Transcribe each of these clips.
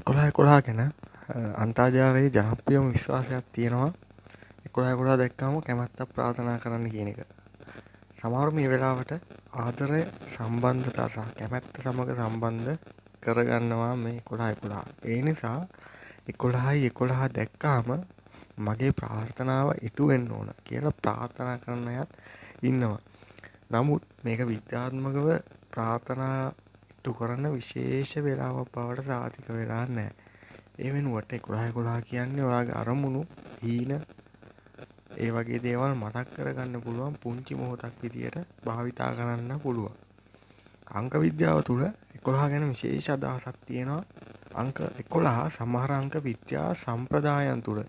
11 ගැන අන්තර්ජාලයේ ජනප්‍රියම විශ්වාසයක් තියෙනවා. 11 දැක්කම කැමැත්තක් ප්‍රාර්ථනා කරන්න කියන එක. සමහරු මේ වෙලාවට ආදරය සම්බන්ධතා සහ කැමැත්ත සමග සම්බන්ධ කරගන්නවා මේ 11. ඒ නිසා 11 දැක්කාම මගේ ප්‍රාර්ථනාව ඉටු වෙන්න ඕන කියලා ප්‍රාර්ථනා කරන අයත් ඉන්නවා. නමුත් මේක විද්‍යාත්මකව ප්‍රාර්ථනා ඉටු කරන විශේෂ වෙලාවක් බවට සාතික වෙලා නැහැ. ඒ වෙනුවට 11 කියන්නේ ඔයාගේ අරමුණු හීන ඒ වගේ දේවල් මතක් කරගන්න පුළුවන් පුංචි මොහොතක් විදියට භාවිතා කරන්න පුළුවන්. අංක විද්‍යාව තුළ 11 ගැන විශේෂ අදහසක් තියෙනවා. අංක 11 සමහර අංක විද්‍යා සම්ප්‍රදායන් තුළ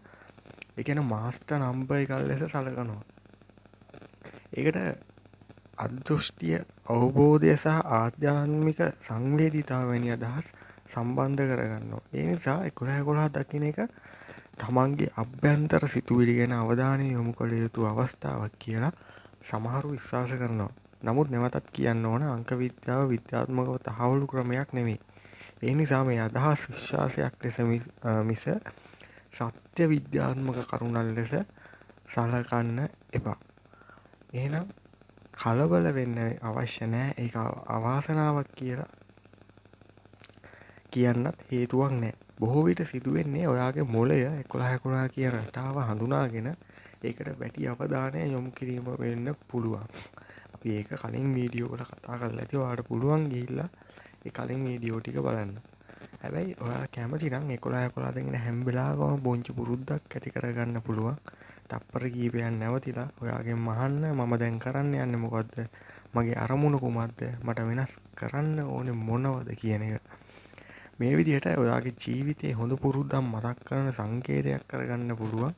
ඒ කියන්නේ මාස්ටර් නම්බර් එකක් ලෙස සැලකනවා. ඒකට අදෘෂ්ටිය, අවබෝධය සහ ආධ්‍යාත්මික සංවේදීතාව වැනි අදහස් සම්බන්ධ කරගන්නවා. ඒ නිසා 11 දකින්න එක තමන්ගේ අභ්‍යන්තර සිතුවිලි ගැන අවධානය යොමු කළ යුතු අවස්ථාවක් කියලා සමහරු විශ්වාස කරනවා. නමුත් නැවතත් කියන්න ඕන අංක විද්‍යාව විද්‍යාත්මකව තහවුරු ක්‍රමයක් නෙවෙයි. ඒ නිසා මේ අදහස් විශ්වාසයක් ලෙස මිස සත්‍ය විද්‍යාත්මක කරුණක් ලෙස සලකන්න එපා. එහෙනම් කලබල වෙන්න අවශ්‍ය නැහැ. ඒක අවාසනාවක් කියලා කියන්නත් හේතුවක් නැහැ. බොහෝ විට සිදුවෙන්නේ ඔයාගේ මොළය 11 කියන රටාව හඳුනාගෙන ඒකට වැඩි අවධානය යොමු කිරීම වෙන්න පුළුවන්. අපි ඒක කලින් වීඩියෝ වල කතා කරලා ඇති. ඔයාලට පුළුවන් ගිහිල්ලා ඒ කලින් වීඩියෝ ටික බලන්න. හැබැයි ඔයාලා කැමති නම් 11 දෙගෙන හැම වෙලාවකම බොංචි පුරුද්දක් ඇති කරගන්න පුළුවන්. තප්පර කීපයක් නැවතිලා ඔයාගෙන් අහන්න මම දැන් කරන්න යන්නේ මොකද්ද? මගේ අරමුණ කුමක්ද? මට වෙනස් කරන්න ඕනේ මොනවද කියන එක. මේ විදිහට ඔයාගේ ජීවිතේ හොඳ පුරුද්දක් මතක් කරන සංකේතයක් කරගන්න පුළුවන්.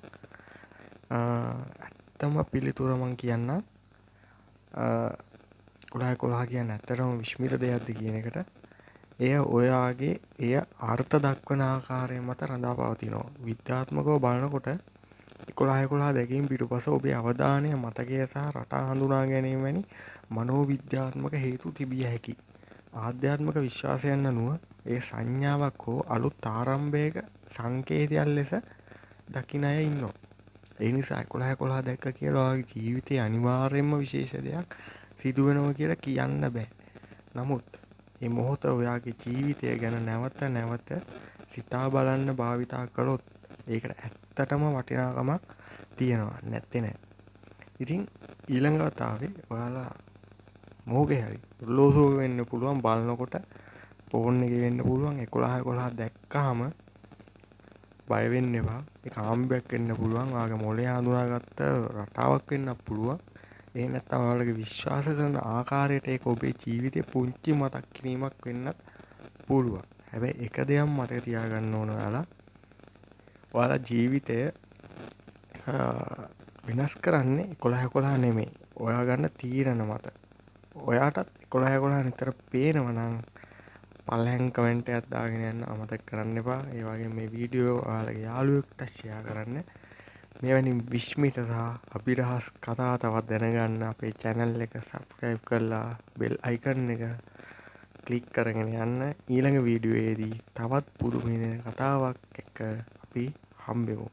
ඇත්තම පිළිතුර මං කියන්නම්. 11 කියන්නේ ඇත්තටම විශ්මිත දෙයක්ද කියන එකට. එය ඔයාගේ එය අර්ථ දක්වන ආකාරය මත රඳා පවතිනවා. විද්‍යාත්මකව බලනකොට 11 දැකීම පිටුපස ඔබේ අවධානය, මතකය සහ රටා හඳුනා ගැනීම වැනි මනෝවිද්‍යාත්මක හේතු තිබිය හැකියි. ආධ්‍යාත්මික විශ්වාසයන් අනුව ඒ සංඥාවක් හෝ අලුත් ආරම්භයක සංකේතයක් ලෙස දකින අය ඉන්නවා. ඒ නිසා 11 දැක්ක කියලා ඔයාගේ ජීවිතේ අනිවාර්යයෙන්ම විශේෂ දෙයක් සිදු වෙනවා කියලා කියන්න බෑ. නමුත් මේ මොහොත ඔයාගේ ජීවිතය ගැන නැවත සිතා බලන්න භාවිතා කළොත් ඒකට ඇත්තටම වටිනාකමක් තියෙනවා. නැත්තේ නෑ. ඉතින් ඊළඟ වතාවේ ඔයාලා මොකේ හරි ලෝසෝ වෙන්න පුළුවන් බලනකොට ෆෝන් එකේ වෙන්න පුළුවන් 11 දැක්කහම බය වෙන්න එපා. ඒක ආම්බයක් වෙන්න පුළුවන්. ඔයාගේ මොළය හඳුනාගත්ත රටාවක් වෙන්නත් පුළුවන්. ඒ නැත්තම් ඔයාලගේ විශ්වාස කරන ආකාරයට ඒක ඔබේ ජීවිතේ පුංචි මතක් කිරීමක් වෙන්නත් පුළුවන්. හැබැයි එක දෙයක් මතක තියාගන්න ඕන ඔයාලා ජීවිතය වෙනස් කරන්නේ 11 නෙමෙයි. ඔයා ගන්න තීරණ මත. ඔයාටත් 11 නිතර පේනවා නම් පළවෙනි කමෙන්ට් එකක් දාගෙන යන්න අමතක කරන්න එපා. ඒ වගේම මේ වීඩියෝ ඔයාලගේ යාළුවෙක්ට ෂෙයා කරන්න. මෙවැනි විශ්මිත සහ අභිරහස් කතා තවත් දැනගන්න අපේ channel එක subscribe කරලා bell icon එක click කරගෙන යන්න. ඊළඟ වීඩියෝයේදී තවත් පුදුම කතාවක් එක්ක අපි හම්බෙමු.